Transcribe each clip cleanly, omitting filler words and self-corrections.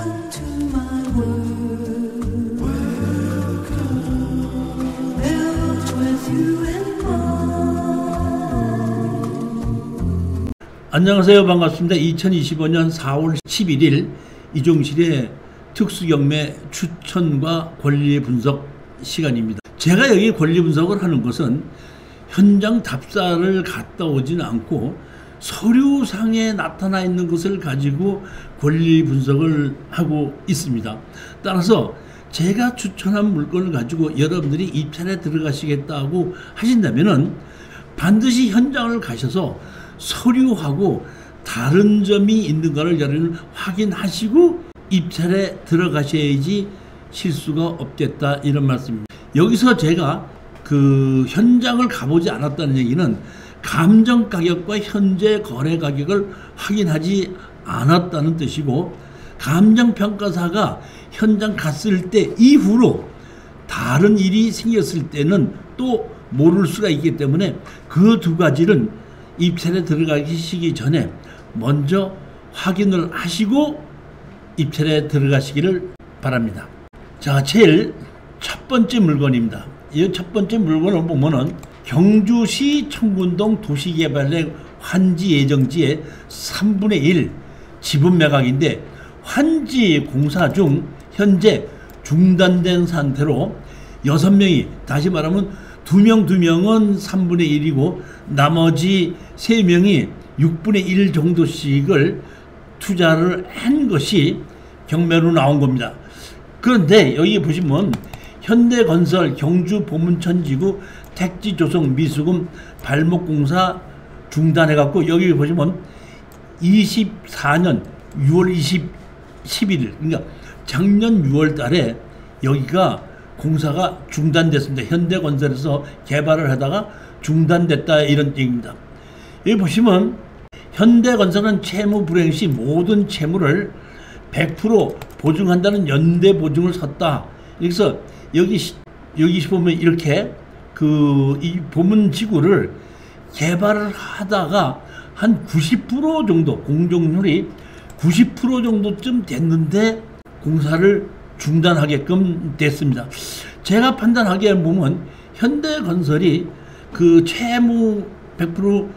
Welcome to my world. Welcome. Built with you in mind. 안녕하세요. 반갑습니다. 2025년 4월 11일 이종실의 특수경매 추천과 권리 분석 시간입니다. 제가 여기 권리 분석을 하는 것은 현장 답사를 갔다 오지는 않고 서류상에 나타나 있는 것을 가지고 권리 분석을 하고 있습니다. 따라서 제가 추천한 물건을 가지고 여러분들이 입찰에 들어가시겠다고 하신다면은 반드시 현장을 가셔서 서류하고 다른 점이 있는가를 여러분 확인하시고 입찰에 들어가셔야지 실수가 없겠다, 이런 말씀입니다. 여기서 제가 그 현장을 가보지 않았다는 얘기는 감정 가격과 현재 거래 가격을 확인하지 않았다는 뜻이고, 감정 평가사가 현장 갔을 때 이후로 다른 일이 생겼을 때는 또 모를 수가 있기 때문에 그 두 가지는 입찰에 들어가시기 전에 먼저 확인을 하시고 입찰에 들어가시기를 바랍니다. 자, 제일 첫 번째 물건입니다. 이 첫 번째 물건을 보면은 경주시 청군동 도시개발의 환지 예정지의 3분의 1 지분 매각인데, 환지 공사 중 현재 중단된 상태로 6명이, 다시 말하면 2명은 3분의 1이고 나머지 3명이 6분의 1 정도씩을 투자를 한 것이 경매로 나온 겁니다. 그런데 여기 보시면 현대건설 경주 보문천지구 택지 조성 미수금 발목공사 중단해갖고, 여기 보시면 24년 6월 11일, 그러니까 작년 6월 달에 여기가 공사가 중단됐습니다. 현대건설에서 개발을 하다가 중단됐다, 이런 얘기입니다. 여기 보시면 현대건설은 채무 불이행 시 모든 채무를 100% 보증한다는 연대 보증을 섰다. 그래서 여기 보면 이렇게 이 보문지구를 개발을 하다가 한 90% 정도, 공정률이 90% 정도쯤 됐는데 공사를 중단하게끔 됐습니다. 제가 판단하기에 보면 현대건설이 그 채무 100%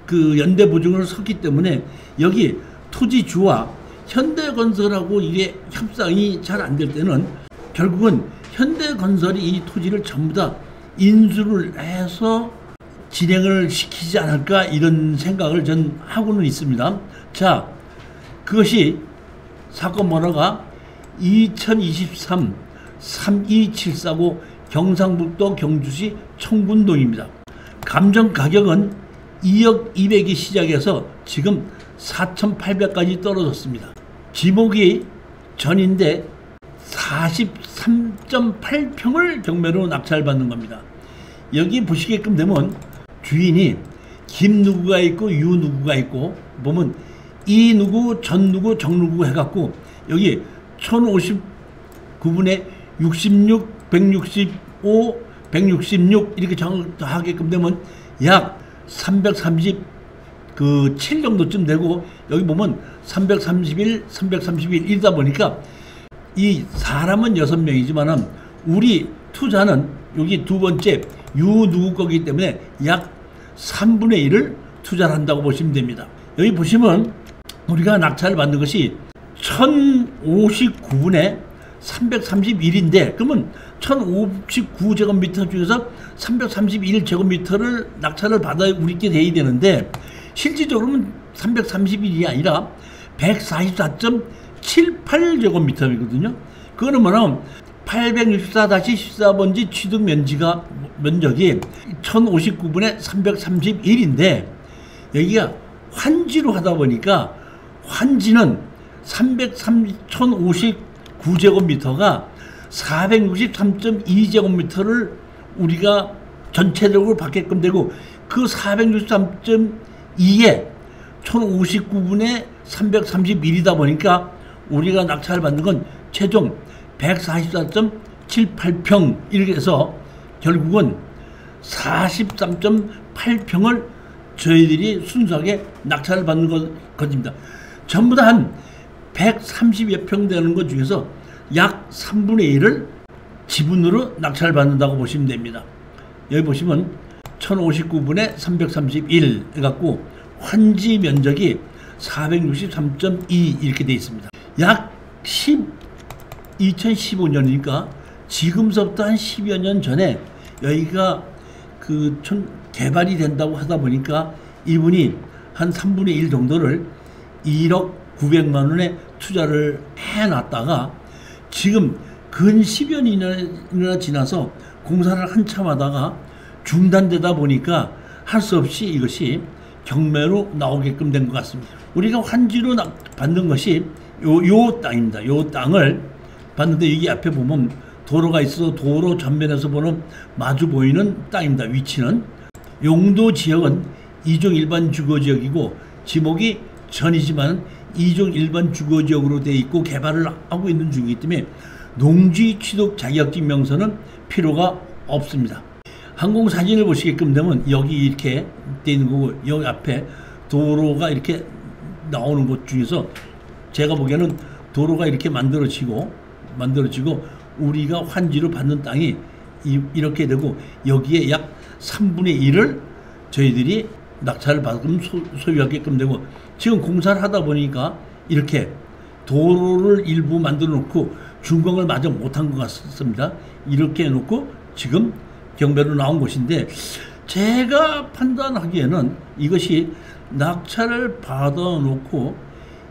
그 연대 보증을 섰기 때문에 여기 토지주와 현대건설하고 이게 협상이 잘 안 될 때는 결국은 현대건설이 이 토지를 전부 다 인수를 해서 진행을 시키지 않을까, 이런 생각을 전 하고는 있습니다. 자, 그것이 사건 번호가 2023 32749 경상북도 경주시 청군동입니다. 감정 가격은 2억 200이 시작해서 지금 4,800까지 떨어졌습니다. 지목이 전인데 43.8평을 경매로 낙찰받는 겁니다. 여기 보시게끔 되면 주인이 김 누구가 있고 유 누구가 있고, 보면 이 누구 전 누구 정 누구 해갖고 여기 1059분에 66 165 166 이렇게 정하게끔 되면 약 337 정도쯤 되고, 여기 보면 331 331이다 보니까 이 사람은 6명이지만은 우리 투자는 여기 두 번째 유 누구 거기 때문에 약 3분의 1을 투자를 한다고 보시면 됩니다. 여기 보시면 우리가 낙찰을 받는 것이 1059분에 331인데, 그러면 1059제곱미터 중에서 331제곱미터를 낙찰을 받아 우리께 돼야 되는데, 실질적으로는 331이 아니라 144.78제곱미터이거든요. 그러면은 864-14번지 취득 면적이 1059분에 331인데, 여기가 환지로 하다 보니까 환지는 1059제곱미터가 463.2제곱미터를 우리가 전체적으로 받게끔 되고, 그 463.2에 1059분에 331이다 보니까 우리가 낙찰을 받는 건 최종 144.78평, 이렇게 해서 결국은 43.8평을 저희들이 순수하게 낙찰을 받는 것입니다. 전부 다 한 130여 평 되는 것 중에서 약 3분의 1을 지분으로 낙찰 받는다고 보시면 됩니다. 여기 보시면 1059분의 331 해갖고 환지 면적이 463.2 이렇게 되어 있습니다. 약 2015년이니까 지금서부터 한 10여 년 전에 여기가 개발이 된다고 하다 보니까 이분이 한 3분의 1 정도를 1억 900만 원에 투자를 해놨다가 지금 근 10여 년이나 지나서 공사를 한참 하다가 중단되다 보니까 할 수 없이 이것이 경매로 나오게끔 된 것 같습니다. 우리가 환지로 받는 것이 요 땅입니다. 요 땅을 봤는데 여기 앞에 보면 도로가 있어서 도로 전면에서 보는 마주 보이는 땅입니다. 위치는 용도 지역은 2종 일반 주거지역이고 지목이 전이지만 2종 일반 주거지역으로 되어 있고 개발을 하고 있는 중이기 때문에 농지 취득 자격증 명서는 필요가 없습니다. 항공사진을 보시게끔 되면 여기 이렇게 되어 있는 거고 여기 앞에 도로가 이렇게 나오는 곳 중에서 제가 보기에는 도로가 이렇게 만들어지고 우리가 환지로 받는 땅이 이렇게 되고 여기에 약 3분의 1을 저희들이 낙찰을 받으면 소유하게끔 되고 지금 공사를 하다 보니까 이렇게 도로를 일부 만들어 놓고 준공을 마저 못한 것 같습니다. 이렇게 해놓고 지금 경매로 나온 곳인데 제가 판단하기에는 이것이 낙찰을 받아놓고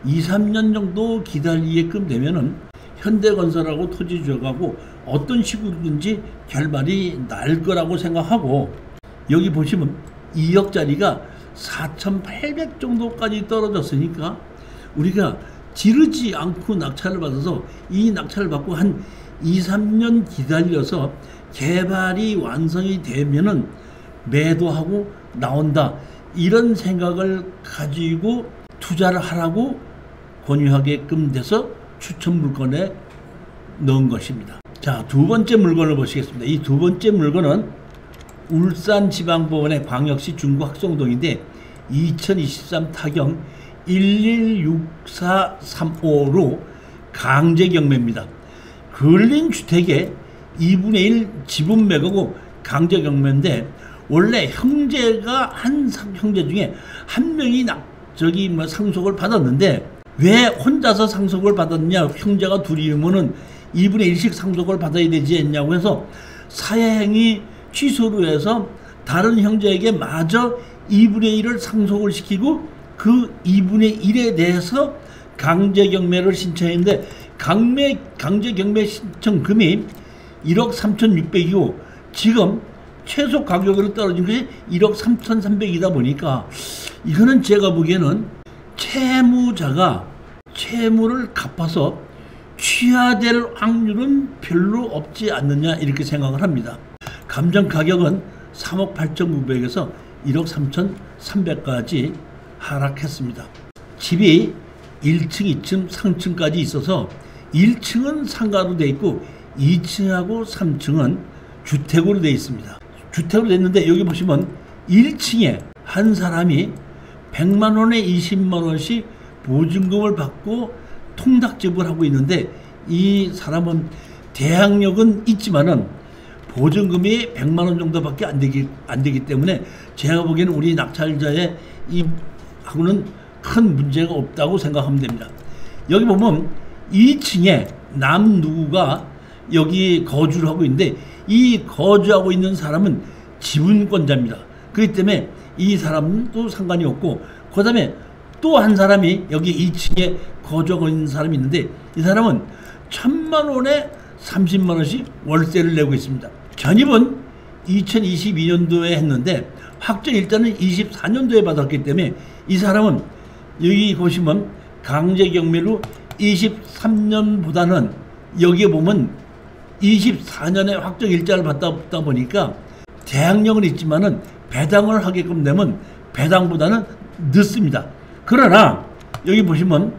2, 3년 정도 기다리게끔 되면은 현대건설하고 토지주역하고 어떤 식으로든지 결말이 날 거라고 생각하고 여기 보시면 2억짜리가 4,800 정도까지 떨어졌으니까 우리가 지르지 않고 낙찰을 받아서 이 낙찰을 받고 한 2, 3년 기다려서 개발이 완성이 되면은 매도하고 나온다. 이런 생각을 가지고 투자를 하라고 권유하게끔 돼서 추천 물건에 넣은 것입니다. 자, 두 번째 물건을 보시겠습니다. 이 두 번째 물건은 울산지방법원의 광역시 중구 학성동인데 2023 타경 116435로 강제경매입니다. 근린 주택의 2분의 1 지분 매각하고 강제경매인데 원래 형제가 한 형제 중에 한 명이 상속을 받았는데 왜 혼자서 상속을 받았냐? 형제가 둘이면은 2분의 1씩 상속을 받아야 되지 않냐고 해서 사회행위 취소로 해서 다른 형제에게 마저 2분의 1을 상속을 시키고 그 2분의 1에 대해서 강제경매를 신청했는데 강제경매 신청금이 1억 3,600이고 지금 최소 가격으로 떨어진 것이 1억 3,300이다 보니까 이거는 제가 보기에는 채무자가 채무를 갚아서 취하될 확률은 별로 없지 않느냐 이렇게 생각을 합니다. 감정 가격은 3억 8,900에서 1억 3,300까지 하락했습니다. 집이 1층, 2층, 상층까지 있어서 1층은 상가로 되어 있고 2층하고 3층은 주택으로 되어 있습니다. 주택으로 됐는데 여기 보시면 1층에 한 사람이 100만 원에 20만 원씩 보증금을 받고 통닭집을 하고 있는데 이 사람은 대학력은 있지만은 보증금이 100만 원 정도밖에 안 되기 때문에 제가 보기에는 우리 낙찰자의 이 하고는 큰 문제가 없다고 생각하면 됩니다. 여기 보면 2층에 남 누구가 여기 거주를 하고 있는데 이 거주하고 있는 사람은 지분권자입니다. 그렇기 때문에 이 사람은 또 상관이 없고 그 다음에 또 한 사람이 여기 2층에 거주하고 있는 사람이 있는데 이 사람은 1,000만 원에 30만 원씩 월세를 내고 있습니다. 전입은 2022년도에 했는데 확정 일자는 24년도에 받았기 때문에 이 사람은 여기 보시면 강제경매로 23년보다는 여기에 보면 24년에 확정 일자를 받다 보니까 대항력은 있지만은 배당을 하게끔 되면 배당보다는 늦습니다. 그러나 여기 보시면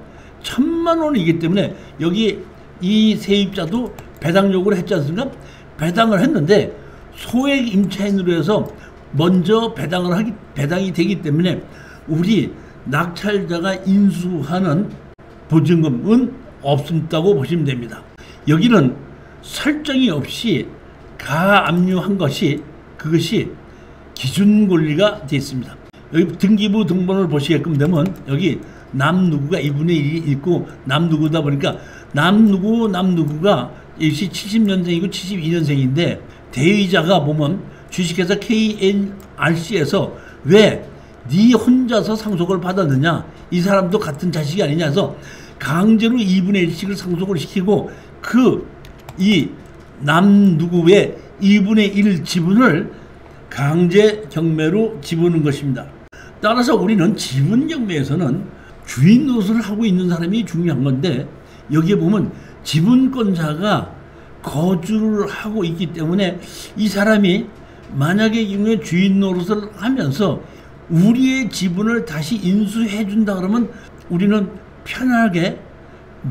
1,000만 원이기 때문에 여기 이 세입자도 배당 요구를 했지 않습니까? 배당을 했는데 소액 임차인으로 해서 먼저 배당이 되기 때문에 우리 낙찰자가 인수하는 보증금은 없다고 보시면 됩니다. 여기는 설정이 없이 가압류한 것이 그것이 기준 권리가 되어 있습니다. 여기 등기부 등본을 보시게끔 되면 여기 남 누구가 2분의 1이 있고 남 누구다 보니까 남 누구가 역시 70년생이고 72년생인데 대의자가 보면 주식회사 KNRC에서 왜 네 혼자서 상속을 받았느냐, 이 사람도 같은 자식이 아니냐 해서 강제로 2분의 1씩을 상속을 시키고 이 남 누구의 2분의 1 지분을 강제 경매로 집어넣은 것입니다. 따라서 우리는 지분 경매에서는 주인 노릇을 하고 있는 사람이 중요한 건데 여기에 보면 지분권자가 거주를 하고 있기 때문에 이 사람이 만약에 경우에 주인 노릇을 하면서 우리의 지분을 다시 인수해 준다 그러면 우리는 편하게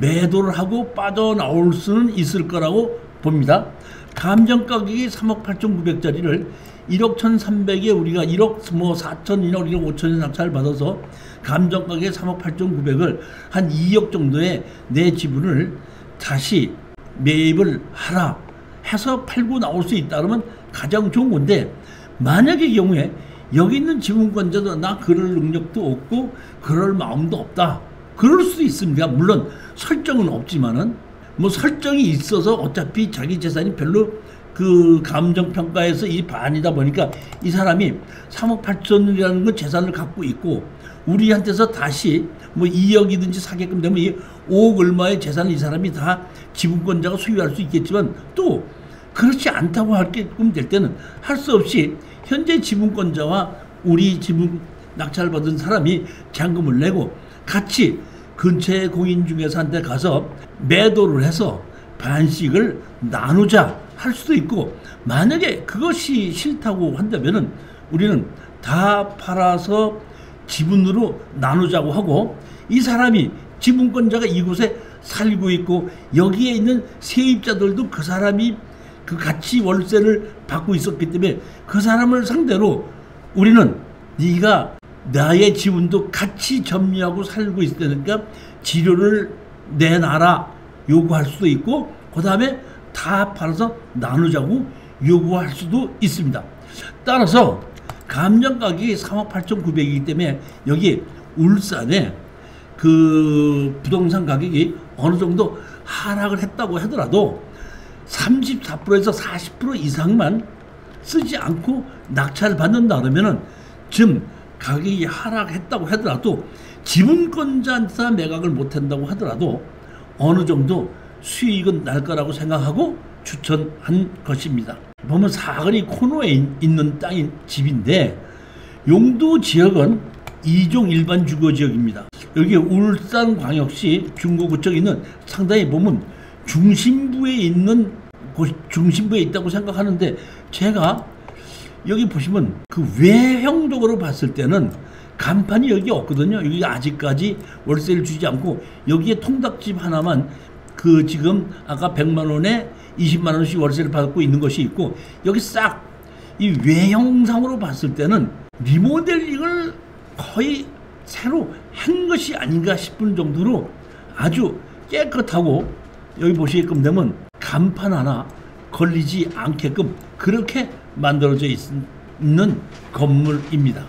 매도를 하고 빠져나올 수는 있을 거라고 봅니다. 감정가격이 3억 8,900짜리를 1억 1,300에 우리가 1억 4천, 1억 5천에 낙찰을 받아서 감정가격의 3억 8,900을 한 2억 정도의 내 지분을 다시 매입을 하라 해서 팔고 나올 수 있다 그러면 가장 좋은 건데, 만약의 경우에 여기 있는 지분권자도 나 그럴 능력도 없고 그럴 마음도 없다, 그럴 수도 있습니다. 물론 설정은 없지만은 뭐 설정이 있어서 어차피 자기 재산이 별로 그 감정평가에서 이 반이다 보니까 이 사람이 3억 8천이라는 건 재산을 갖고 있고 우리한테서 다시 뭐 2억이든지 사게끔 되면 이 5억 얼마의 재산을 이 사람이 다 지분권자가 소유할 수 있겠지만 또 그렇지 않다고 할게끔 될 때는 할 수 없이 현재 지분권자와 우리 지분 낙찰을 받은 사람이 잔금을 내고 같이 근처의 공인중개사한테 가서 매도를 해서 반씩을 나누자 할 수도 있고, 만약에 그것이 싫다고 한다면은 우리는 다 팔아서 지분으로 나누자고 하고, 이 사람이 지분권자가 이곳에 살고 있고 여기에 있는 세입자들도 그 사람이 그 같이 월세를 받고 있었기 때문에 그 사람을 상대로 우리는 네가 나의 지분도 같이 점유하고 살고 있으니까 지료를 내놔라 요구할 수도 있고, 그 다음에 다 팔아서 나누자고 요구할 수도 있습니다. 따라서 감정가격이 3억 8,900이기 때문에 여기 울산에 그 부동산 가격이 어느 정도 하락을 했다고 하더라도 34%에서 40% 이상만 쓰지 않고 낙찰을 받는다 그러면은 지금 가격이 하락했다고 하더라도 지분권자한테 매각을 못한다고 하더라도 어느 정도 수익은 날 거라고 생각하고 추천한 것입니다. 보면 사거리 코너에 있는 땅인 집인데 용도 지역은 2종 일반 주거지역입니다. 여기 울산광역시 중구구청에 있는 상당히 보면 중심부에 있는 중심부에 있다고 생각하는데, 제가 여기 보시면 그 외형적으로 봤을 때는 간판이 여기 없거든요. 여기 아직까지 월세를 주지 않고 여기에 통닭집 하나만 그 지금 아까 100만 원에 20만 원씩 월세를 받고 있는 것이 있고, 여기 싹 이 외형상으로 봤을 때는 리모델링을 거의 새로 한 것이 아닌가 싶은 정도로 아주 깨끗하고 여기 보시게끔 되면 간판 하나 걸리지 않게끔 그렇게 만들어져 있는 건물입니다.